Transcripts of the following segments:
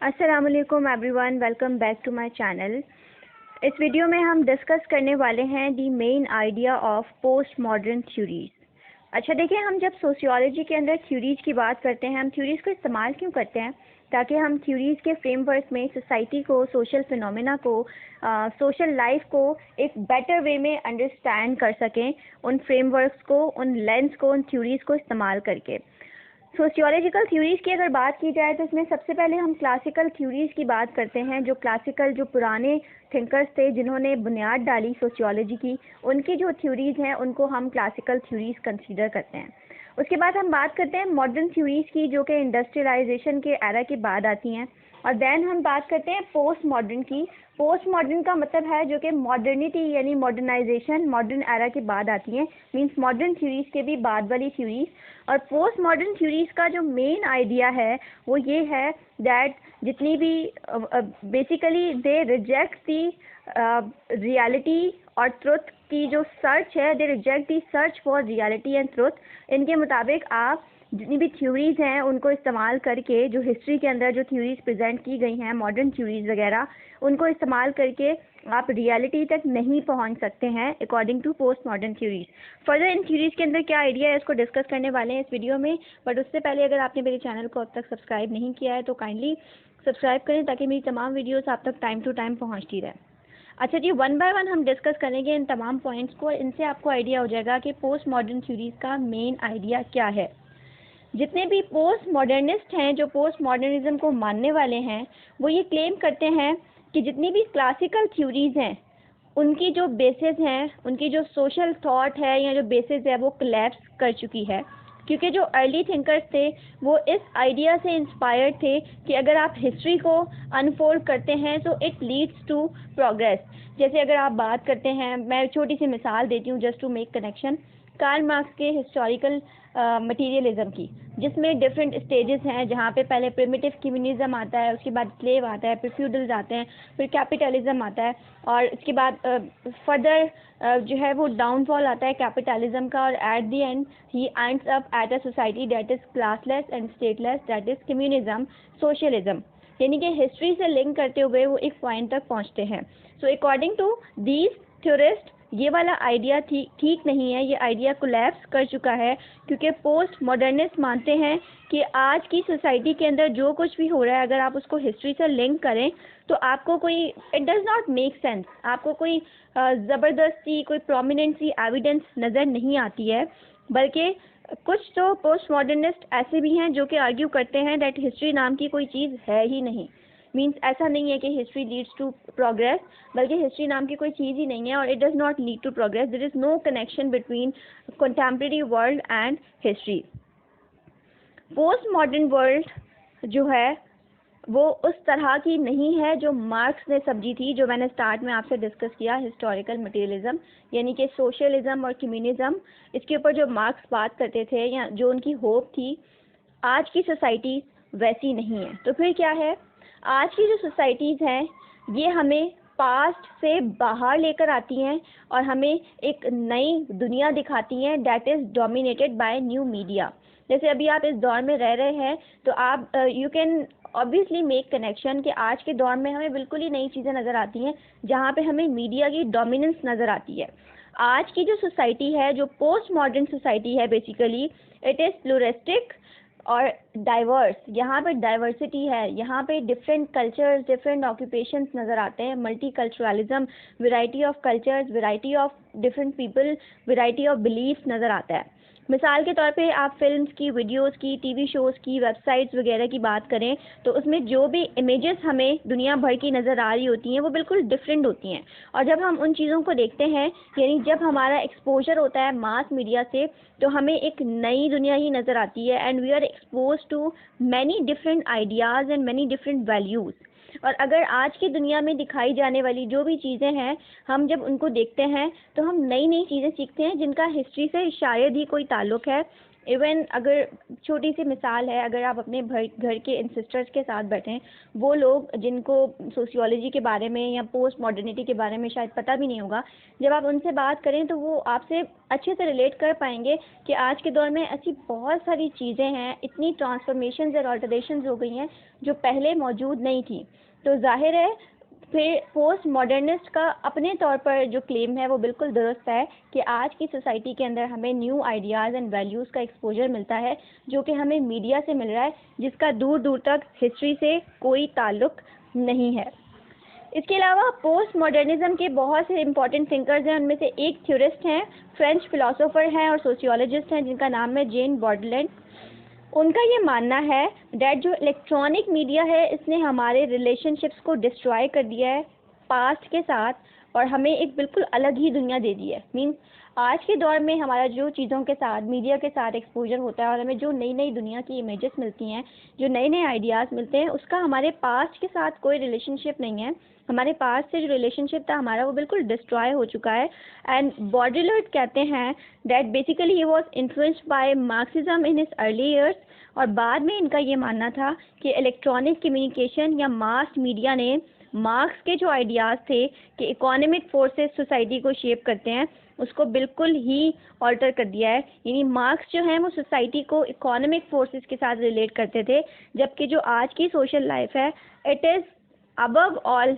अस्सलाम वालेकुम everyone, welcome back to my channel. इस वीडियो में हम डिस्कस करने वाले हैं the main idea of post modern theories. अच्छा देखिए, हम जब सोशियोलॉजी के अंदर थ्योरीज की बात करते हैं, हम थ्योरीज को इस्तेमाल क्यों करते हैं? ताकि हम थ्योरीज के फ्रेमवर्क में सोसाइटी को, सोशल फिनोमेना को, सोशल लाइफ को एक बेटर वे में अंडरस्टैंड कर सकें, उन फ्रेमवर्क्स को, उन लेंस को, उन थ्योरीज को इस्तेमाल करके। सोशियोलॉजिकल थ्योरीज़ की अगर बात की जाए तो इसमें सबसे पहले हम क्लासिकल थ्योरीज़ की बात करते हैं। जो पुराने थिंकर्स थे जिन्होंने बुनियाद डाली सोशियोलॉजी की, उनकी जो थ्योरीज़ हैं उनको हम क्लासिकल थ्योरीज़ कंसीडर करते हैं। उसके बाद हम बात करते हैं मॉडर्न थ्योरीज़ की, जो कि इंडस्ट्रियलाइजेशन के एरा के बाद आती हैं। और देन हम बात करते हैं पोस्ट मॉडर्न की। पोस्ट मॉडर्न का मतलब है जो कि मॉडर्निटी यानी मॉडर्नाइजेशन, मॉडर्न एरा के बाद आती हैं, मींस मॉडर्न थ्योरीज़ के भी बाद वाली थ्योरीज़। और पोस्ट मॉडर्न थ्योरीज़ का जो मेन आइडिया है वो ये है दैट जितनी भी basically they reject the reality और ट्रुथ की जो सर्च है, दे reject the search for reality and truth. इनके मुताबिक आप जितनी भी थ्योरीज़ हैं उनको इस्तेमाल करके, जो हिस्ट्री के अंदर जो थ्योरीज़ प्रेजेंट की गई हैं, मॉडर्न थ्योरीज़ वगैरह, उनको इस्तेमाल करके आप रियलिटी तक नहीं पहुंच सकते हैं according to post modern theories. Further in theories के अंदर क्या आइडिया है इसको डिस्कस करने वाले हैं इस वीडियो में। बट उससे पहले अगर आपने मेरे चैनल को अब तक सब्सक्राइब नहीं किया है तो काइंडली सब्सक्राइब करें ताकि मेरी तमाम वीडियोज़ आप तक टाइम टू टाइम पहुँचती रहे। अच्छा जी, वन बाय वन हम डिस्कस करेंगे इन तमाम पॉइंट्स को। इनसे आपको आइडिया हो जाएगा कि पोस्ट मॉडर्न थ्योरीज़ का मेन आइडिया क्या है। जितने भी पोस्ट मॉडर्निस्ट हैं, जो पोस्ट मॉडर्निज्म को मानने वाले हैं, वो ये क्लेम करते हैं कि जितनी भी क्लासिकल थ्योरीज़ हैं उनकी जो बेसिस हैं, उनकी जो सोशल थॉट है या जो बेसिस है वो कोलैप्स कर चुकी है। क्योंकि जो अर्ली थिंकर्स थे वो इस आइडिया से इंस्पायर्ड थे कि अगर आप हिस्ट्री को अनफोल्ड करते हैं तो इट लीड्स टू प्रोग्रेस। जैसे अगर आप बात करते हैं, मैं छोटी सी मिसाल देती हूँ just to make connection, Karl Marx के हिस्टोरिकल मटीरियलिज्म की, जिसमें डिफरेंट स्टेजेस हैं, जहाँ पे पहले प्रिमिटिव कम्युनिज्म आता है, उसके बाद स्लेव आता है, फिर फ्यूडल्स आते हैं, फिर कैपिटलिज्म आता है, और इसके बाद फर्दर जो है वो डाउनफॉल आता है कैपिटलिज्म का, और at the and he ends up at a society that is classless and stateless, that is communism, socialism. यानी कि हिस्ट्री से लिंक करते हुए वो एक पॉइंट तक पहुँचते हैं। So according to these theorist ये वाला आइडिया ठीक नहीं है, ये आइडिया कोलैप्स कर चुका है। क्योंकि पोस्ट मॉडर्निस्ट मानते हैं कि आज की सोसाइटी के अंदर जो कुछ भी हो रहा है, अगर आप उसको हिस्ट्री से लिंक करें तो आपको कोई, it does not make sense, आपको कोई ज़बरदस्ती, कोई प्रोमिनेंट सी एविडेंस नज़र नहीं आती है। बल्कि कुछ तो पोस्ट मॉडर्निस्ट ऐसे भी हैं जो कि आर्ग्यू करते हैं दैट हिस्ट्री नाम की कोई चीज़ है ही नहीं। मीन्स ऐसा नहीं है कि हिस्ट्री लीड्स टू प्रोग्रेस, बल्कि हिस्ट्री नाम की कोई चीज़ ही नहीं है और it does not lead to progress. There is no connection between contemporary world and history. Post modern world जो है वो उस तरह की नहीं है जो मार्क्स ने समझी थी, जो मैंने स्टार्ट में आपसे डिस्कस किया, हिस्टोरिकल मटेरियलिज्म यानी कि सोशलिज्म और कम्युनिज्म, इसके ऊपर जो मार्क्स बात करते थे या जो उनकी होप थी, आज की सोसाइटी वैसी नहीं है। तो फिर क्या है, आज की जो सोसाइटीज़ हैं ये हमें पास्ट से बाहर लेकर आती हैं और हमें एक नई दुनिया दिखाती हैं that is dominated by new media. जैसे अभी आप इस दौर में रह रहे हैं तो आप you can obviously make connection कि आज के दौर में हमें बिल्कुल ही नई चीज़ें नज़र आती हैं, जहाँ पे हमें मीडिया की डोमिनेंस नज़र आती है। आज की जो सोसाइटी है, जो पोस्ट मॉडर्न सोसाइटी है, बेसिकली इट इज़ प्लूरिस्टिक और डाइवर्स। यहाँ पे डाइवर्सिटी है, यहाँ पे डिफरेंट कल्चर्स, डिफरेंट ऑक्यूपेशंस नज़र आते हैं, multi culturalism, variety of cultures, variety of different people, variety of beliefs नज़र आता है। मिसाल के तौर पे आप फिल्म्स की, वीडियोस की, टीवी शोज़ की, वेबसाइट्स वगैरह की बात करें तो उसमें जो भी इमेजेस हमें दुनिया भर की नज़र आ रही होती हैं वो बिल्कुल डिफरेंट होती हैं। और जब हम उन चीज़ों को देखते हैं, यानी जब हमारा एक्सपोजर होता है मास मीडिया से, तो हमें एक नई दुनिया ही नज़र आती है and we are expose to many different ideas and many different values. और अगर आज की दुनिया में दिखाई जाने वाली जो भी चीज़ें हैं, हम जब उनको देखते हैं तो हम नई नई चीज़ें सीखते हैं जिनका हिस्ट्री से शायद ही कोई ताल्लुक़ है, इवन अगर छोटी सी मिसाल है, अगर आप अपने घर के इंसिस्टर्स के साथ बैठें, वो लोग जिनको सोशियोलॉजी के बारे में या पोस्ट मॉडर्निटी के बारे में शायद पता भी नहीं होगा, जब आप उनसे बात करें तो वो आपसे अच्छे से रिलेट कर पाएंगे कि आज के दौर में ऐसी बहुत सारी चीज़ें हैं, इतनी ट्रांसफॉर्मेशंस और अल्टरेशंस हो गई हैं जो पहले मौजूद नहीं थी। तो जाहिर है फिर पोस्ट मॉडर्निस्ट का अपने तौर पर जो क्लेम है वो बिल्कुल दुरुस्त है कि आज की सोसाइटी के अंदर हमें न्यू आइडियाज़ एंड वैल्यूज़ का एक्सपोजर मिलता है जो कि हमें मीडिया से मिल रहा है, जिसका दूर दूर तक हिस्ट्री से कोई ताल्लुक़ नहीं है। इसके अलावा पोस्ट मॉडर्निज्म के बहुत से इंपॉर्टेंट थिंकर्स हैं, उनमें से एक थ्योरिस्ट हैं, फ्रेंच फिलोसोफर हैं और सोशियोलॉजिस्ट हैं जिनका नाम है जेन बॉडलेंड। उनका ये मानना है डैट जो इलेक्ट्रॉनिक मीडिया है इसने हमारे रिलेशनशिप्स को डिस्ट्रॉय कर दिया है पास्ट के साथ और हमें एक बिल्कुल अलग ही दुनिया दे दी है। मीन्स आज के दौर में हमारा जो चीज़ों के साथ मीडिया के साथ एक्सपोजर होता है और हमें जो नई नई दुनिया की इमेजेस मिलती हैं, जो नए नए आइडियाज़ मिलते हैं, उसका हमारे पास्ट के साथ कोई रिलेशनशिप नहीं है। हमारे पास से जो रिलेशनशिप था हमारा वो बिल्कुल डिस्ट्रॉय हो चुका है। एंड बॉडलेंड कहते हैं that basically he was influenced by Marxism in his early years और बाद में इनका ये मानना था कि इलेक्ट्रॉनिक कम्युनिकेशन या मास मीडिया ने मार्क्स के जो आइडियाज़ थे कि इकोनॉमिक फोर्सेस सोसाइटी को शेप करते हैं उसको बिल्कुल ही ऑल्टर कर दिया है। यानी मार्क्स जो हैं वो सोसाइटी को इकोनॉमिक फोर्सेस के साथ रिलेट करते थे, जबकि जो आज की सोशल लाइफ है it is above all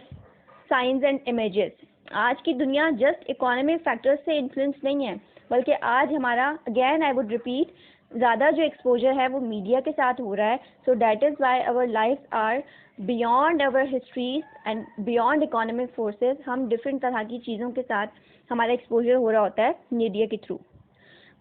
science and images. आज की दुनिया जस्ट इकोनॉमिक फैक्टर्स से इन्फ्लुएंस नहीं है, बल्कि आज हमारा अगेन आई वुड रिपीट ज़्यादा जो एक्सपोजर है वो मीडिया के साथ हो रहा है। So that is why our life are beyond our histories and beyond economic forces. हम डिफरेंट तरह की चीज़ों के साथ हमारा एक्सपोजर हो रहा होता है मीडिया के थ्रू।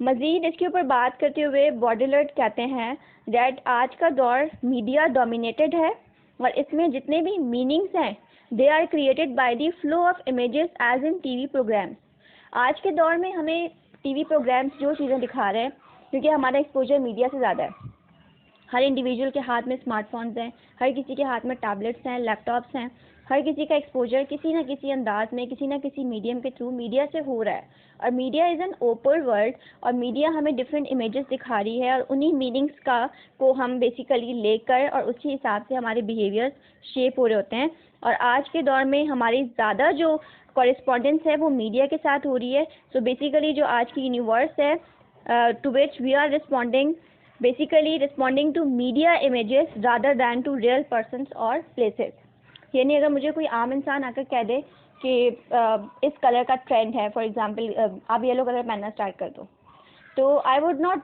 मज़ीद इसके ऊपर बात करते हुए बॉडलेंड कहते हैं दैट आज का दौर मीडिया डोमिनेटेड है और इसमें जितने भी मीनिंग्स हैं they are created by the flow of images as in TV programmes. आज के दौर में हमें टीवी प्रोग्राम्स जो चीज़ें दिखा रहे हैं, क्योंकि हमारा एक्सपोजर मीडिया से ज़्यादा है, हर इंडिविजुअल के हाथ में स्मार्टफोन्स हैं, हर किसी के हाथ में टैबलेट्स हैं, लैपटॉप्स हैं, हर किसी का एक्सपोजर किसी न किसी अंदाज में किसी न किसी मीडियम के थ्रू मीडिया से हो रहा है। और media is an open world और मीडिया हमें डिफरेंट इमेजेस दिखा रही है और उन्हीं मीनिंग्स का को हम बेसिकली लेकर और उसी हिसाब से हमारे बिहेवियर्स शेप हो रहे होते हैं। और आज के दौर में हमारी ज़्यादा जो कॉरेस्पॉन्डेंस है वो मीडिया के साथ हो रही है। सो बेसिकली जो आज की यूनिवर्स है to which we are responding to media images rather than to real persons or places। यानी अगर मुझे कोई आम इंसान आकर कह दे कि इस कलर का ट्रेंड है, फॉर एग्जांपल आप येलो कलर पहनना स्टार्ट कर दो, तो I would not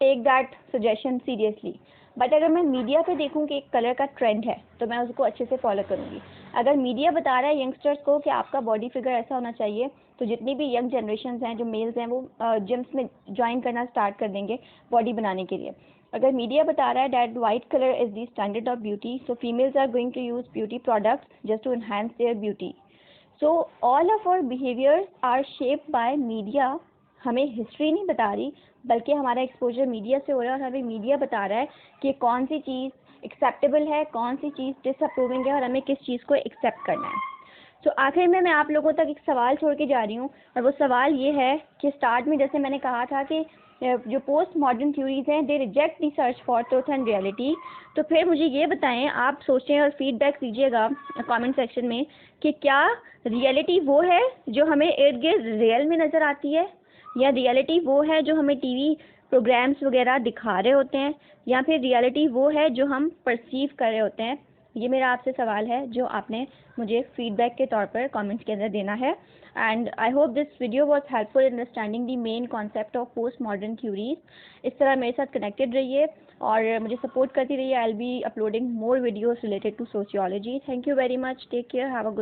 take that suggestion seriously. But अगर मैं मीडिया पे देखूं कि एक कलर का ट्रेंड है तो मैं उसको अच्छे से फॉलो करूंगी। अगर मीडिया बता रहा है यंगस्टर्स को कि आपका बॉडी फिगर ऐसा होना चाहिए, तो जितनी भी यंग जनरेशन हैं, जो मेल्स हैं, वो जिम्स में ज्वाइन करना स्टार्ट कर देंगे बॉडी बनाने के लिए। अगर मीडिया बता रहा है that white colour is the standard of beauty, so females are going to use beauty products just to enhance their beauty. So all of our behaviours are shaped by media. हमें history नहीं बता रही, बल्कि हमारा exposure media से हो रहा है और हमें मीडिया बता रहा है कि कौन सी चीज़ एक्सेप्टेबल है, कौन सी चीज़ डिसअप्रूविंग है और हमें किस चीज़ को एक्सेप्ट करना है। तो आखिर में मैं आप लोगों तक एक सवाल छोड़ के जा रही हूँ और वो सवाल ये है कि स्टार्ट में जैसे मैंने कहा था कि जो पोस्ट मॉडर्न थ्योरीज हैं दे reject the search for truth and reality. तो फिर मुझे ये बताएं, आप सोचें और फीडबैक दीजिएगा कमेंट सेक्शन में कि क्या रियलिटी वो है जो हमें इर्द गिर्द रियल में नज़र आती है, या रियलिटी वो है जो हमें टीवी प्रोग्राम्स वगैरह दिखा रहे होते हैं, या फिर रियलिटी वो है जो हम परसीव कर रहे होते हैं। ये मेरा आपसे सवाल है जो आपने मुझे फीडबैक के तौर पर कमेंट्स के अंदर देना है। And I hope this video was helpful in understanding the main concept of post modern theories. इस तरह मेरे साथ कनेक्टेड रहिए और मुझे सपोर्ट करती रहिए। I will be uploading more videos related to sociology. Thank you very much, take care, have a good